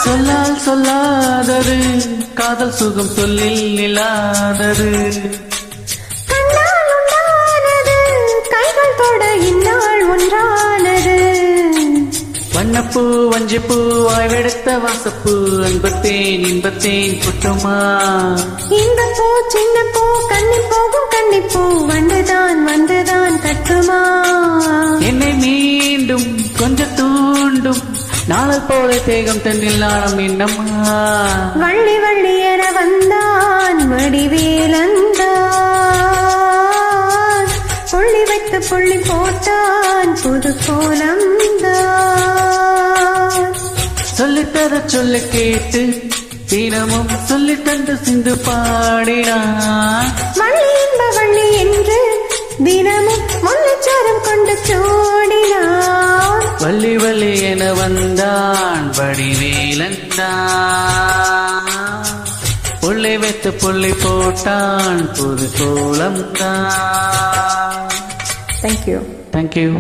சொல்லால் சொல்லாதது காதல் சுகம் சொல்லில் இல்லாதது. கண்ணால் உண்டானது கைகள் தொட இந்நாள் ஒன்றானது. வண்ணப்பூ வஞ்சிப்பூ வாய்வெடுத்த வாசப்பூ அன்பத்தேன் இன்பத்தேன் குட்டுமா. இந்த பூ சின்ன பூ கண்ணி போகும் கண்ணிப்பூ வந்துதான் கட்டுமா. என்னை மீண்டும் கொஞ்சம் தூண்டும் நாளல் போல தேகம் தன்னில் நாணம் என்னம்மா. வள்ளி வள்ளி என வந்தான் வடிவேலந்தான். புள்ளி வைத்து புள்ளி போட்டான் புது கோலம்தான். சொல்லித்தர சொல்லி கேட்டு தினமும் சொல்லி தந்து சிந்து பாடினான். வள்ளி என்ப வள்ளி என்று தினமும் முல்லைச்சாரம் கொண்டு சூடினான். வள்ளி வள்ளி என வந்தான் வடிவேலந்தான். புள்ளி வைத்து புள்ளி போட்டான் புது கோலம்தான். Thank you. Thank you.